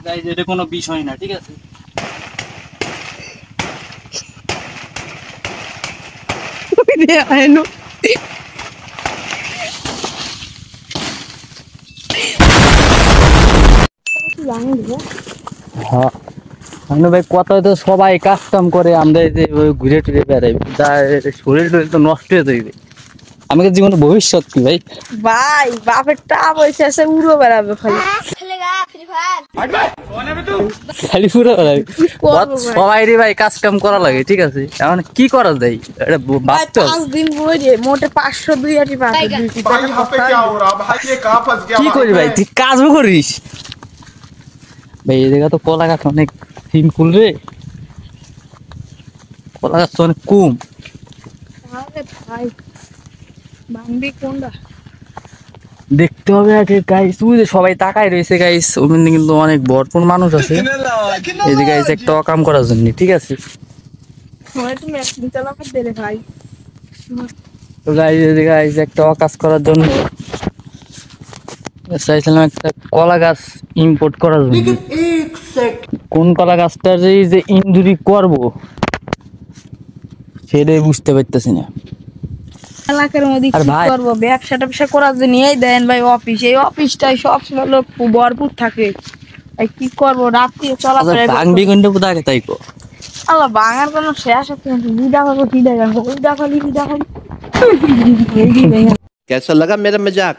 Guys এটা কোনো বিষয় না, ঠিক আছে? হ্যাঁ ভাই, কথা তো সবাই কাজ কাম করে, আমরা এই যে ঘুরে টুরে বেড়াই, শরীর টরীর তো নষ্ট হয়ে যাবে। আমাদের জীবনের ভবিষ্যৎ কি ভাই? ভাই বাপের টা বলছে উড়ো বেড়াবে খালি খালি পুরো সবাই রে ভাই কাজ কাম করা লাগে, ঠিক আছে? এখন কি করা যায় এটা ভাবতে হবে। 5 দিন বইরে মোটে 500 2 আটি কি করি ভাই, তুই কাজও করিস ভাই? এই জায়গা তো কলা গাছ অনেক সিম্পল রে, কলা গাছ তো অনেক কম। ভাই বান্দি কোনটা দেখতে হবে আগে গাইস, তুই যে সবাই তাকায় রয়েছে গাইস, ওখানে কিন্তু অনেক ভরপুর মানুষ আছে এদিকে গাইস একটা কাম করার জন্য, ঠিক আছে? তুমি একদিন চালাবে দেরে ভাই। তো গাইস এদিকে গাইস একটা কাজ করার জন্য চাইছিলাম একটা কলা গাছ ইম্পোর্ট করার জন্য। কোন কলা গাছটার যে ইনজুরি করব সেটাই বুঝতে পারতেছি না। এলাকার মধ্যে কি করবো, ব্যবসা ট্যাবসা করার জন্য এই দেন ভাই অফিস, এই অফিসটাই সবসময় লোক ভরপুর থাকে। কি করবো, রাত্রি চলাফেরা ভাঙবি কোনটা কোথা আগে তাই কো। আল্লাহ ভাঙার কোনো শেষ আছে? বিদা খাবো বিদা খাবো বিদা খালি বিদা খালি। कैसा लगा मेरा मजाक?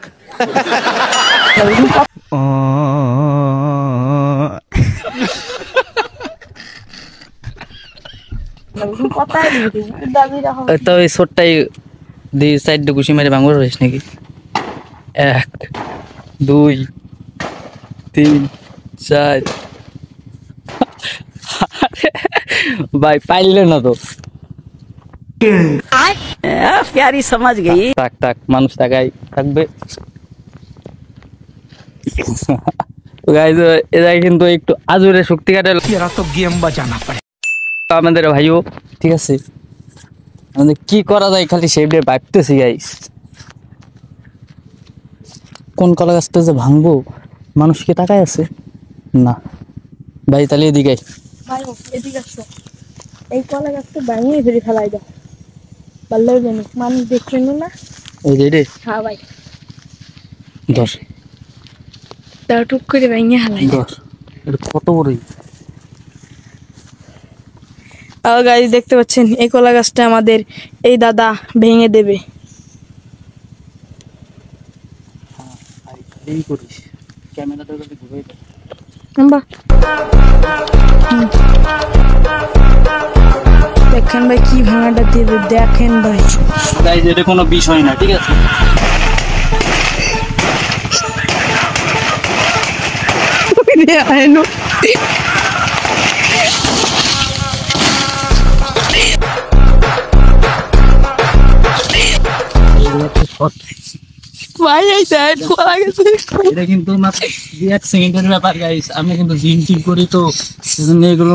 তো এই শটটাই দুই সাইডে ঘুষি মেরে ভাঙবো রয়েছ নাকি? 1 2 3 4 ভাই পাইলে না তো प्यारी समझ गई। টাক টাক মানুষ টাকাই থাকবে। গাইস এরা কিন্তু একটু আজুরে শক্তি কাটে, এরা তো গেম বাজানা পারে আমাদের ভাইও, ঠিক আছে? আমাদের কি করা যায় খালি সেইটা ভাবতেছি গাইস। কোন কলা গাছটা যে ভাঙবো, মানুষ কি তাকায় আছে না? ভাই তাহলে এদিকে ভাই এদিকে আসো, এই কলা গাছটা ভাঙিয়ে ফেলে ফেলাই দাও, ভালো হবে না, মানুষ দেখবেন না। এই যে রে হ্যাঁ ভাই 10 তাও টুক করে ভেঙে ফেলাই দাও। 10 এটা কত বড়? আর গাইস দেখতে পাচ্ছেন এই কলা গাছটা আমাদের এই দাদা ভেঙে দেবে। এই করিস ক্যামেরাটা যদি ঘুরে দে দেখেন ভাই কি ভাঙাটা দেবে, দেখেন ভাই। গাইস এটা কোনো বিষয় না, ঠিক আছে? ভাই এই সাইড কলা গেছে, এটা কিন্তু মাত্র 1 সেকেন্ডের ব্যাপার গাইস। আমি কিন্তু জিম টিম করি তো সেজন্য এগুলো